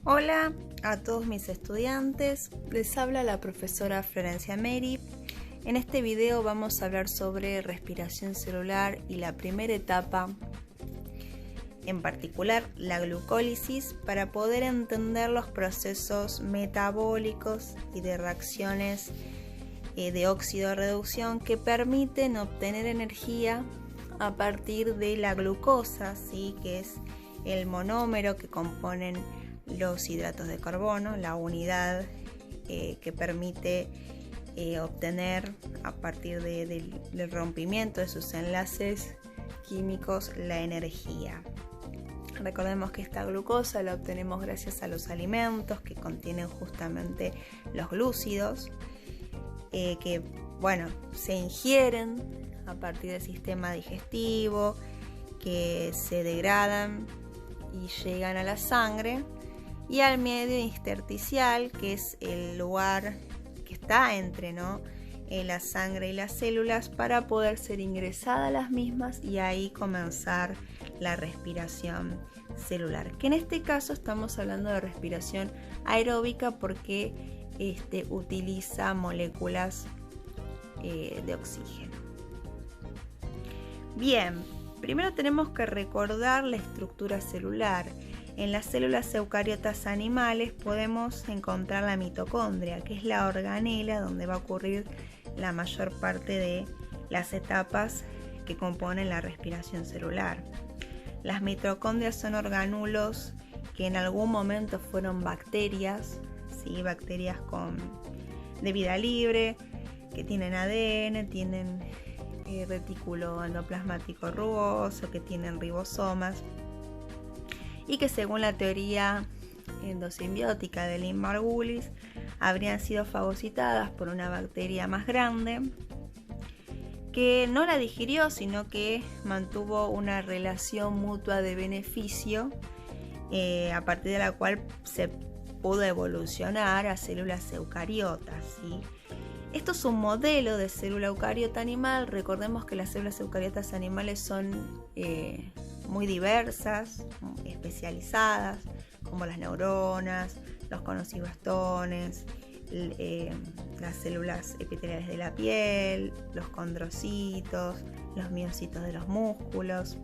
Hola a todos mis estudiantes, les habla la profesora Florencia Meri. En este video vamos a hablar sobre respiración celular y la primera etapa, en particular la glucólisis, para poder entender los procesos metabólicos y de reacciones de óxido-reducción que permiten obtener energía a partir de la glucosa, ¿sí? Que es el monómero que componen los hidratos de carbono, la unidad que permite obtener a partir del rompimiento de sus enlaces químicos la energía. Recordemos que esta glucosa la obtenemos gracias a los alimentos que contienen justamente los glúcidos, que se ingieren a partir del sistema digestivo, que se degradan y llegan a la sangre y al medio intersticial, que es el lugar que está entre la sangre y las células, para poder ser ingresada a las mismas y ahí comenzar la respiración celular, que en este caso estamos hablando de respiración aeróbica porque utiliza moléculas de oxígeno. Bien, primero tenemos que recordar la estructura celular. En las células eucariotas animales podemos encontrar la mitocondria, que es la organela donde va a ocurrir la mayor parte de las etapas que componen la respiración celular. Las mitocondrias son orgánulos que en algún momento fueron bacterias, ¿sí? Bacterias de vida libre, que tienen ADN, tienen retículo endoplasmático rugoso, que tienen ribosomas, y que según la teoría endosimbiótica de Lynn Margulis habrían sido fagocitadas por una bacteria más grande que no la digirió, sino que mantuvo una relación mutua de beneficio a partir de la cual se pudo evolucionar a células eucariotas, ¿sí? Esto es un modelo de célula eucariota animal. Recordemos que las células eucariotas animales son muy diversas, especializadas, como las neuronas, los conos y bastones, las células epiteliales de la piel, los condrocitos, los miocitos de los músculos.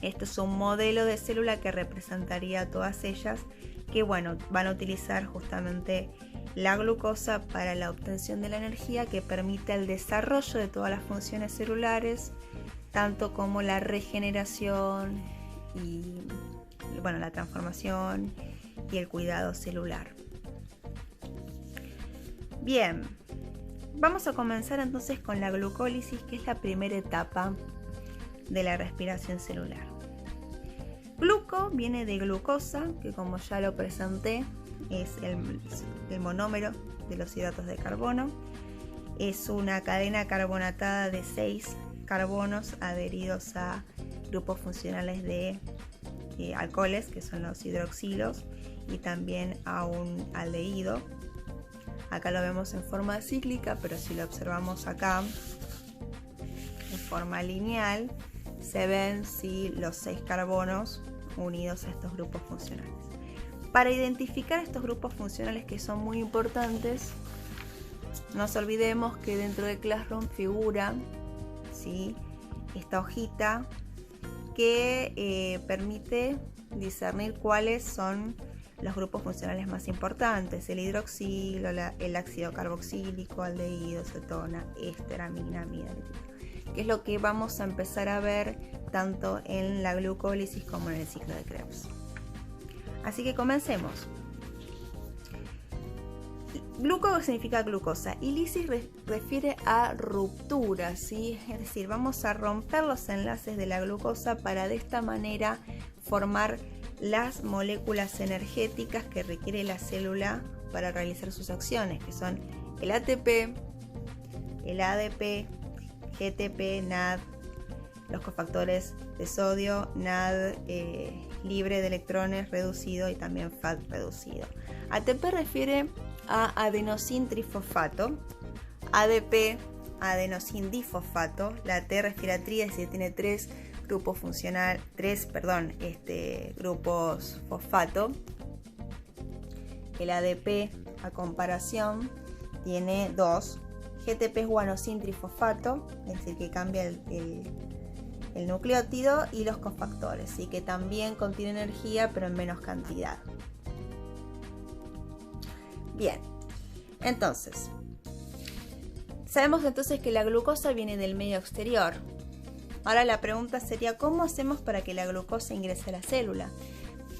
Este es un modelo de célula que representaría a todas ellas, que van a utilizar justamente la glucosa para la obtención de la energía que permite el desarrollo de todas las funciones celulares, tanto como la regeneración y la transformación y el cuidado celular. Bien, vamos a comenzar entonces con la glucólisis, que es la primera etapa de la respiración celular. Gluco viene de glucosa, que como ya lo presenté es el monómero de los hidratos de carbono. Es una cadena carbonatada de 6 carbonos adheridos a grupos funcionales de alcoholes, que son los hidroxilos, y también a un aldehído. Acá lo vemos en forma cíclica, pero si lo observamos acá en forma lineal, se ven los 6 carbonos unidos a estos grupos funcionales. Para identificar estos grupos funcionales, que son muy importantes, no nos olvidemos que dentro de Classroom figura, ¿sí?, esta hojita que permite discernir cuáles son los grupos funcionales más importantes: el hidroxilo, el ácido carboxílico, aldehído, cetona, éster, amina, amida, que es lo que vamos a empezar a ver tanto en la glucólisis como en el ciclo de Krebs. Así que comencemos. Gluco significa glucosa y lisis refiere a ruptura, ¿sí? Es decir, vamos a romper los enlaces de la glucosa para de esta manera formar las moléculas energéticas que requiere la célula para realizar sus acciones, que son el ATP, el ADP, GTP, NAD, los cofactores de sodio, NAD libre de electrones reducido y también FAT reducido. ATP refiere a adenosin trifosfato, ADP adenosin difosfato, la T refiere a tri, es decir, tiene 3 grupos fosfato, que el ADP, a comparación, tiene 2 GTP guanosin trifosfato, es decir, que cambia el nucleótido, y los cofactores, ¿sí? Que también contiene energía pero en menos cantidad. Bien, entonces, sabemos entonces que la glucosa viene del medio exterior. Ahora la pregunta sería, ¿cómo hacemos para que la glucosa ingrese a la célula?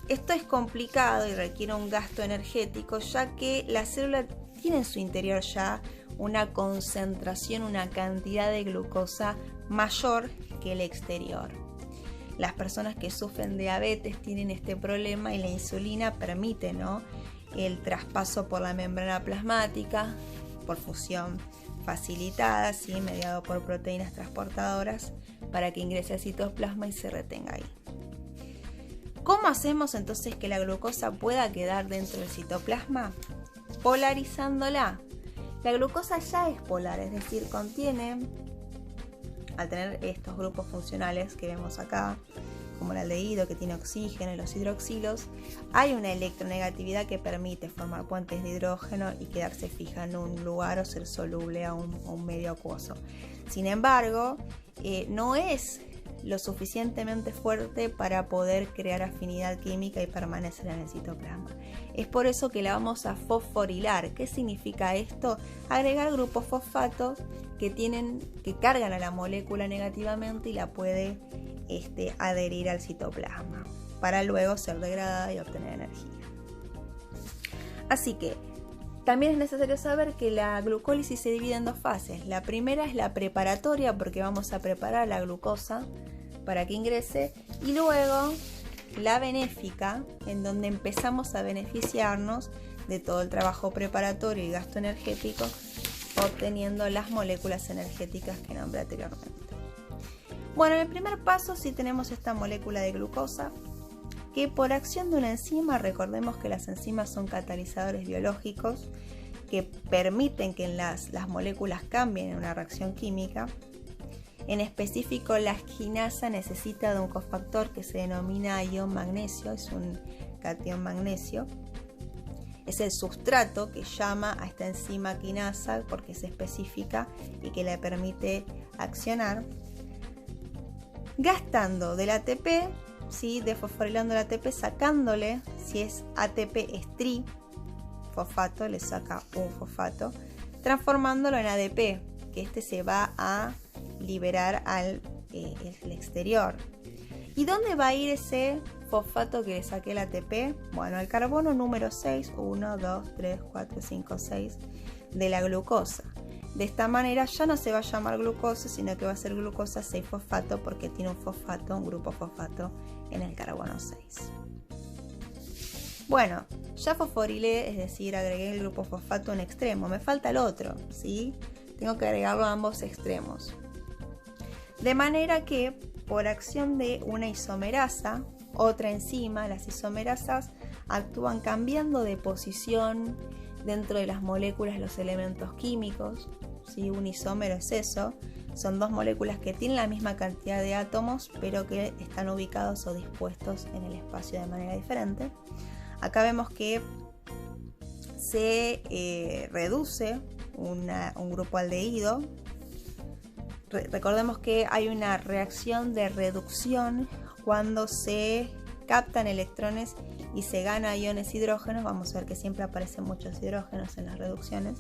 Esto es complicado y requiere un gasto energético, ya que la célula tiene en su interior ya una concentración, una cantidad de glucosa mayor que el exterior. Las personas que sufren diabetes tienen este problema y la insulina permite, ¿no?, el traspaso por la membrana plasmática, por fusión facilitada, ¿sí?, mediado por proteínas transportadoras, para que ingrese al citoplasma y se retenga ahí. ¿Cómo hacemos entonces que la glucosa pueda quedar dentro del citoplasma? Polarizándola. La glucosa ya es polar, es decir, contiene, al tener estos grupos funcionales que vemos acá, como el aldehído que tiene oxígeno y los hidroxilos, hay una electronegatividad que permite formar puentes de hidrógeno y quedarse fija en un lugar o ser soluble a un medio acuoso. Sin embargo, no es lo suficientemente fuerte para poder crear afinidad química y permanecer en el citoplasma. Es por eso que la vamos a fosforilar. ¿Qué significa esto? Agregar grupos fosfatos que cargan a la molécula negativamente y la puede adherir al citoplasma para luego ser degradada y obtener energía. Así que también es necesario saber que la glucólisis se divide en 2 fases. La primera es la preparatoria, porque vamos a preparar la glucosa para que ingrese, y luego la benéfica, en donde empezamos a beneficiarnos de todo el trabajo preparatorio y gasto energético, obteniendo las moléculas energéticas que nombré anteriormente. Bueno, en el primer paso sí tenemos esta molécula de glucosa, que por acción de una enzima, recordemos que las enzimas son catalizadores biológicos que permiten que las moléculas cambien en una reacción química. En específico, la quinasa necesita de un cofactor que se denomina ion magnesio, es un catión magnesio. Es el sustrato que llama a esta enzima quinasa porque es específica y que le permite accionar, gastando del ATP, ¿sí?, desfosforilando el ATP, sacándole, si es ATP es trifosfato, le saca un fosfato, transformándolo en ADP, que se va a liberar al el exterior. ¿Y dónde va a ir ese fosfato que le saqué el ATP? Bueno, al carbono número 6, 1, 2, 3, 4, 5, 6 de la glucosa. De esta manera ya no se va a llamar glucosa, sino que va a ser glucosa 6-fosfato porque tiene un fosfato, un grupo fosfato en el carbono 6. Bueno, ya fosforilé, es decir, agregué el grupo fosfato a un extremo. Me falta el otro, ¿sí? Tengo que agregarlo a ambos extremos. De manera que, por acción de una isomerasa, otra enzima, las isomerasas actúan cambiando de posición dentro de las moléculas los elementos químicos, ¿sí? Un isómero es eso, son 2 moléculas que tienen la misma cantidad de átomos, pero que están ubicados o dispuestos en el espacio de manera diferente. Acá vemos que se reduce un grupo aldehído. Recordemos que hay una reacción de reducción cuando se captan electrones y se gana iones hidrógenos. Vamos a ver que siempre aparecen muchos hidrógenos en las reducciones,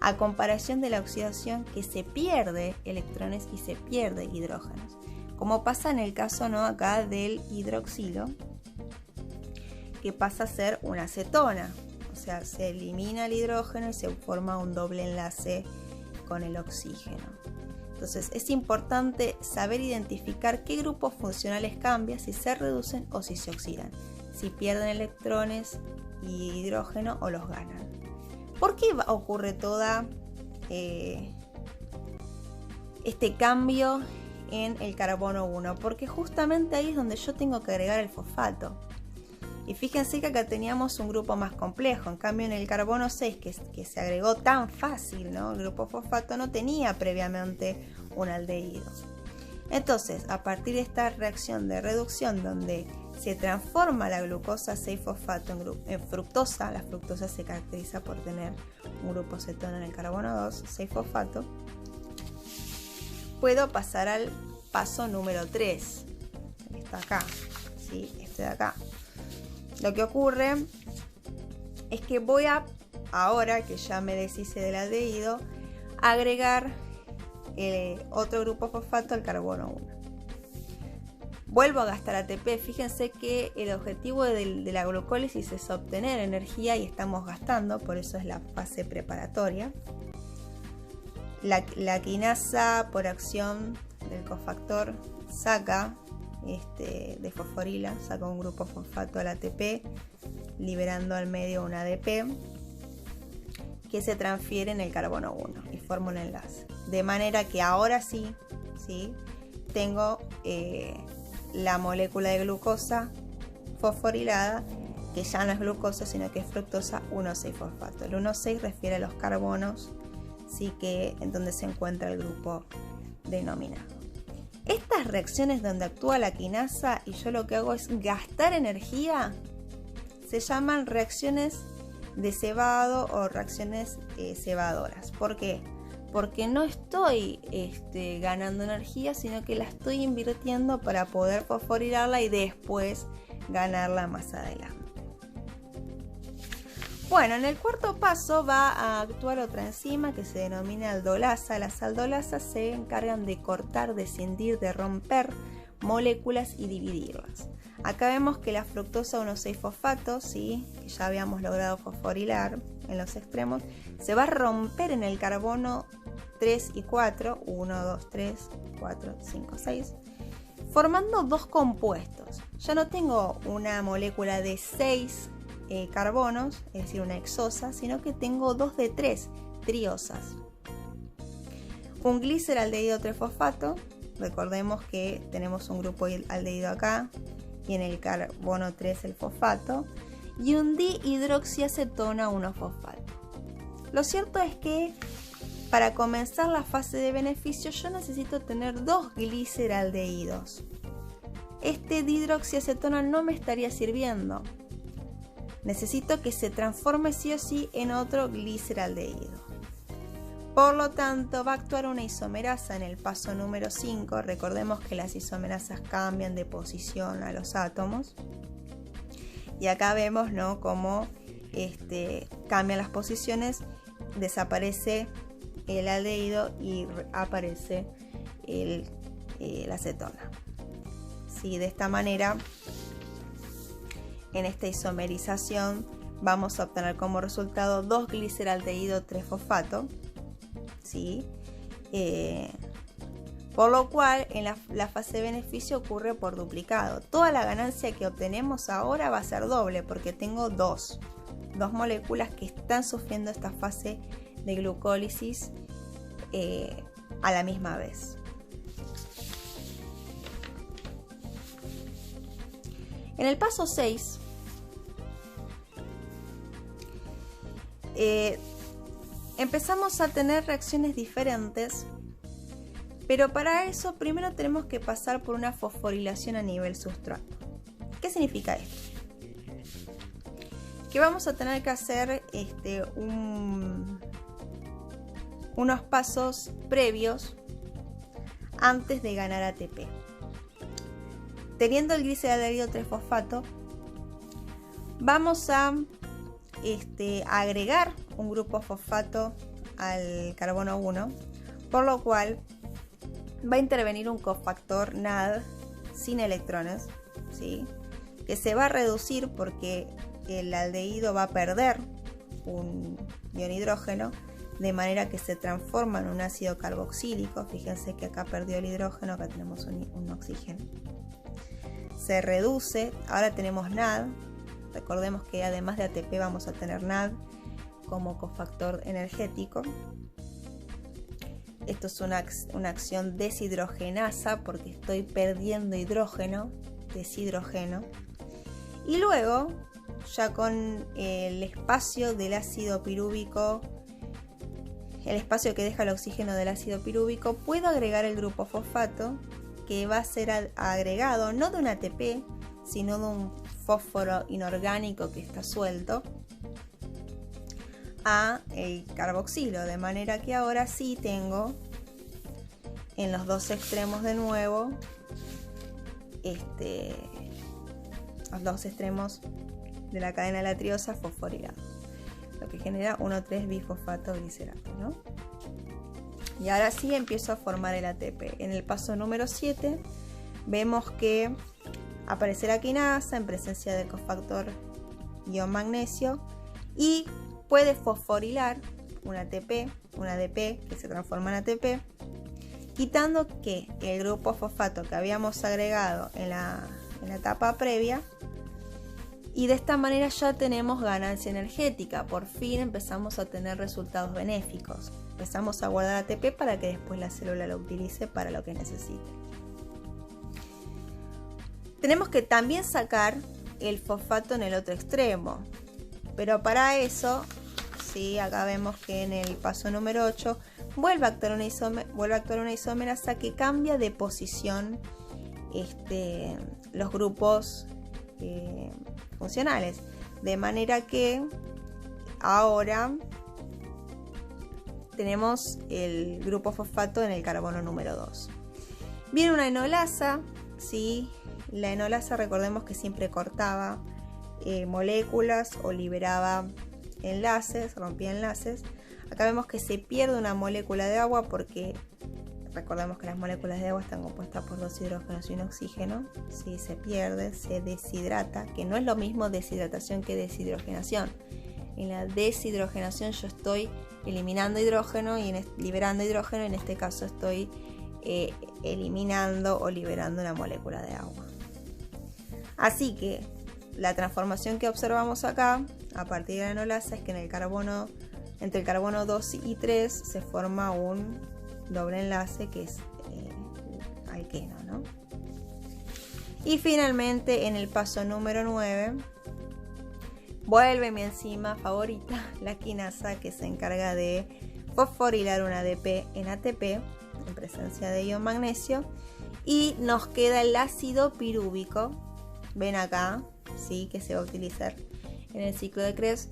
a comparación de la oxidación, que se pierde electrones y se pierde hidrógenos, como pasa en el caso, ¿no?, acá del hidroxilo, que pasa a ser una acetona, o sea, se elimina el hidrógeno y se forma un doble enlace con el oxígeno. Entonces es importante saber identificar qué grupos funcionales cambian, si se reducen o si se oxidan, si pierden electrones y hidrógeno o los ganan. ¿Por qué ocurre todo este cambio en el carbono 1? Porque justamente ahí es donde yo tengo que agregar el fosfato. Y fíjense que acá teníamos un grupo más complejo. En cambio, en el carbono 6, que se agregó tan fácil, ¿no?, el grupo fosfato no tenía previamente un aldehído. Entonces, a partir de esta reacción de reducción, donde se transforma la glucosa 6-fosfato en fructosa. La fructosa se caracteriza por tener un grupo cetona en el carbono 2, 6-fosfato. Puedo pasar al paso número 3. Está acá, ¿sí? Este de acá. Lo que ocurre es que voy a, ahora que ya me deshice del aldehído, agregar otro grupo fosfato al carbono 1. Vuelvo a gastar ATP. Fíjense que el objetivo de la glucólisis es obtener energía y estamos gastando, por eso es la fase preparatoria. La quinasa, por acción del cofactor, saca desfosforila, saca un grupo fosfato al ATP, liberando al medio un ADP que se transfiere en el carbono 1 y forma un enlace. De manera que ahora sí tengo la molécula de glucosa fosforilada, que ya no es glucosa sino que es fructosa 1,6-fosfato. El 1,6 refiere a los carbonos, sí, que en donde se encuentra el grupo denominado. Estas reacciones donde actúa la quinasa y yo lo que hago es gastar energía, se llaman reacciones de cebado o reacciones cebadoras. ¿Por qué? Porque no estoy ganando energía, sino que la estoy invirtiendo para poder fosforilarla y después ganarla más adelante. Bueno, en el cuarto paso va a actuar otra enzima que se denomina aldolasa. Las aldolasas se encargan de cortar, de escindir, de romper moléculas y dividirlas. Acá vemos que la fructosa 1,6-fosfato, ¿sí?, que ya habíamos logrado fosforilar en los extremos, se va a romper en el carbono 3 y 4, 1, 2, 3, 4, 5, 6, formando dos compuestos. Ya no tengo una molécula de 6 carbonos, es decir, una hexosa, sino que tengo 2 de 3, triosas. Un gliceraldehído 3-fosfato, recordemos que tenemos un grupo aldehído acá, y en el carbono 3 el fosfato, y un dihidroxiacetona 1-fosfato. Lo cierto es que para comenzar la fase de beneficio yo necesito tener 2 gliceraldehídos. Este dihidroxiacetona no me estaría sirviendo. Necesito que se transforme sí o sí en otro gliceraldehído. Por lo tanto, va a actuar una isomerasa en el paso número 5. Recordemos que las isomerasas cambian de posición a los átomos. Y acá vemos, ¿no?, cómo cambian las posiciones, desaparece el aldehído y aparece la acetona. Sí, de esta manera, en esta isomerización, vamos a obtener como resultado 2 gliceraldehído 3-fosfato. ¿Sí? Por lo cual en la fase de beneficio ocurre por duplicado. Toda la ganancia que obtenemos ahora va a ser doble porque tengo dos moléculas que están sufriendo esta fase de glucólisis a la misma vez. En el paso 6 empezamos a tener reacciones diferentes, pero para eso primero tenemos que pasar por una fosforilación a nivel sustrato. ¿Qué significa esto? Que vamos a tener que hacer unos pasos previos antes de ganar ATP. Teniendo el gliceraldehído 3-fosfato, vamos a agregar un grupo fosfato al carbono 1, por lo cual va a intervenir un cofactor NAD sin electrones, ¿sí?, que se va a reducir porque el aldehído va a perder un ion hidrógeno, de manera que se transforma en un ácido carboxílico. Fíjense que acá perdió el hidrógeno, acá tenemos un oxígeno. Se reduce, ahora tenemos NAD. Recordemos que además de ATP vamos a tener NAD como cofactor energético. Esto es una acción deshidrogenasa porque estoy perdiendo hidrógeno, deshidrogeno. Y luego, ya con el espacio del ácido pirúvico, el espacio que deja el oxígeno del ácido pirúvico, puedo agregar el grupo fosfato, que va a ser agregado no de un ATP, sino de un fósforo inorgánico que está suelto, a el carboxilo, de manera que ahora sí tengo en los dos extremos de nuevo los dos extremos de la cadena de la triosa fosforilado, lo que genera 1,3-bifosfato glicerato, ¿no? Y ahora sí empiezo a formar el ATP. En el paso número 7 vemos que aparece la quinasa en presencia del cofactor ion magnesio y puede fosforilar un ATP, un ADP que se transforma en ATP, quitando que el grupo fosfato que habíamos agregado en la etapa previa, y de esta manera ya tenemos ganancia energética. Por fin empezamos a tener resultados benéficos. Empezamos a guardar ATP para que después la célula lo utilice para lo que necesite. Tenemos que también sacar el fosfato en el otro extremo, pero para eso, sí, acá vemos que en el paso número 8 vuelve a actuar una isomerasa que cambia de posición los grupos funcionales, de manera que ahora tenemos el grupo fosfato en el carbono número 2. Viene una enolasa, ¿sí? La enolasa, recordemos que siempre cortaba moléculas o liberaba enlaces, rompía enlaces. Acá vemos que se pierde una molécula de agua porque recordemos que las moléculas de agua están compuestas por 2 hidrógenos y un oxígeno. Si se pierde, se deshidrata, que no es lo mismo deshidratación que deshidrogenación. En la deshidrogenación yo estoy eliminando hidrógeno y liberando hidrógeno. En este caso estoy eliminando o liberando una molécula de agua. Así que la transformación que observamos acá a partir de la enolasa es que entre el carbono 2 y 3 se forma un doble enlace que es alqueno, ¿no? Y finalmente en el paso número 9 vuelve mi enzima favorita, la quinasa, que se encarga de fosforilar un ADP en ATP en presencia de ion magnesio, y nos queda el ácido pirúvico. Ven acá, ¿sí? Que se va a utilizar en el ciclo de Krebs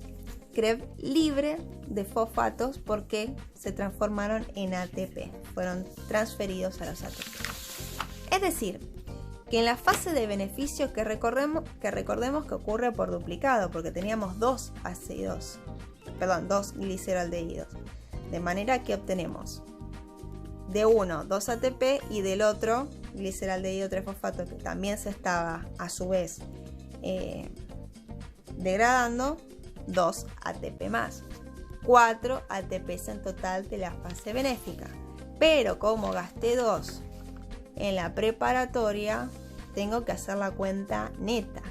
libre de fosfatos porque se transformaron en ATP, fueron transferidos a los ATP. Es decir, que en la fase de beneficio que recordemos que ocurre por duplicado, porque teníamos dos gliceraldehídos, de manera que obtenemos de uno 2 ATP y del otro gliceraldehído 3-fosfato, que también se estaba a su vez degradando, 2 ATP más, 4 ATPs en total de la fase benéfica. Pero como gasté 2 en la preparatoria, tengo que hacer la cuenta neta,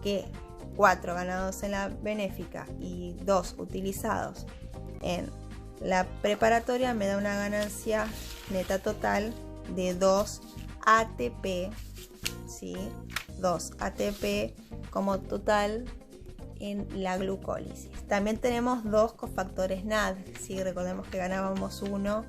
que 4 ganados en la benéfica y 2 utilizados en la preparatoria me da una ganancia neta total de 2 ATP, ¿sí? 2 ATP como total en la glucólisis. También tenemos 2 cofactores NAD, ¿sí? Recordemos que ganábamos uno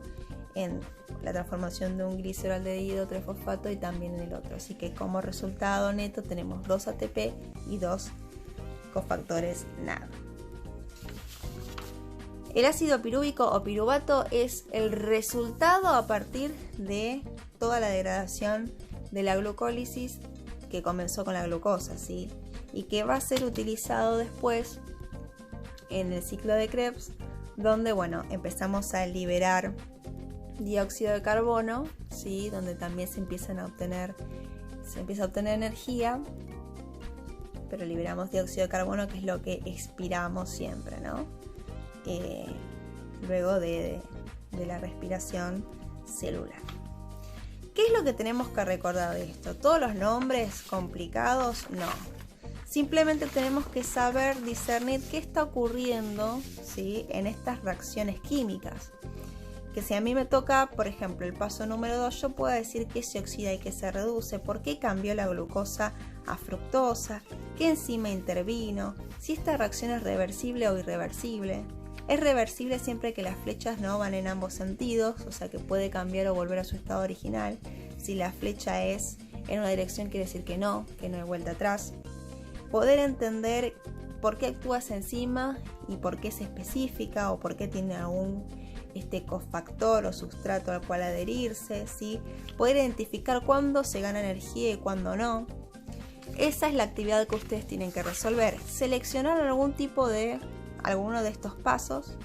en la transformación de un gliceraldehído 3-fosfato y también en el otro. Así que como resultado neto tenemos 2 ATP y 2 cofactores NAD. El ácido pirúvico o piruvato es el resultado a partir de toda la degradación de la glucólisis que comenzó con la glucosa, ¿sí? Y que va a ser utilizado después en el ciclo de Krebs, donde empezamos a liberar dióxido de carbono, ¿sí? Donde también se empieza a obtener energía, pero liberamos dióxido de carbono, que es lo que expiramos siempre, ¿no? Luego de la respiración celular. ¿Qué es lo que tenemos que recordar de esto? ¿Todos los nombres complicados? No. Simplemente tenemos que saber discernir qué está ocurriendo, ¿sí? En estas reacciones químicas. Que si a mí me toca, por ejemplo, el paso número 2, yo puedo decir qué se oxida y qué se reduce, por qué cambió la glucosa a fructosa, qué enzima intervino, si esta reacción es reversible o irreversible. Es reversible siempre que las flechas no van en ambos sentidos, o sea que puede cambiar o volver a su estado original. Si la flecha es en una dirección quiere decir que no hay vuelta atrás. Poder entender por qué actúa esa enzima y por qué es específica o por qué tiene algún cofactor o sustrato al cual adherirse, ¿sí? Poder identificar cuándo se gana energía y cuándo no. Esa es la actividad que ustedes tienen que resolver. Seleccionar alguno de estos pasos,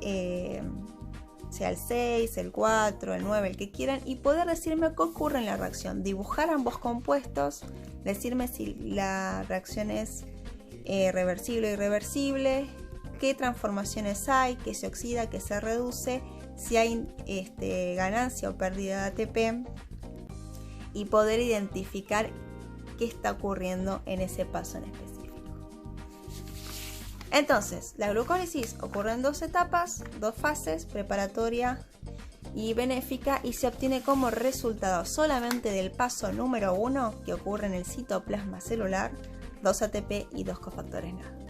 sea el 6, el 4, el 9, el que quieran, y poder decirme qué ocurre en la reacción. Dibujar ambos compuestos, decirme si la reacción es reversible o irreversible, qué transformaciones hay, qué se oxida, qué se reduce, si hay ganancia o pérdida de ATP, y poder identificar qué está ocurriendo en ese paso en específico. Entonces, la glucólisis ocurre en 2 etapas, 2 fases, preparatoria y benéfica, y se obtiene como resultado solamente del paso número 1, que ocurre en el citoplasma celular, 2 ATP y 2 cofactores NAD.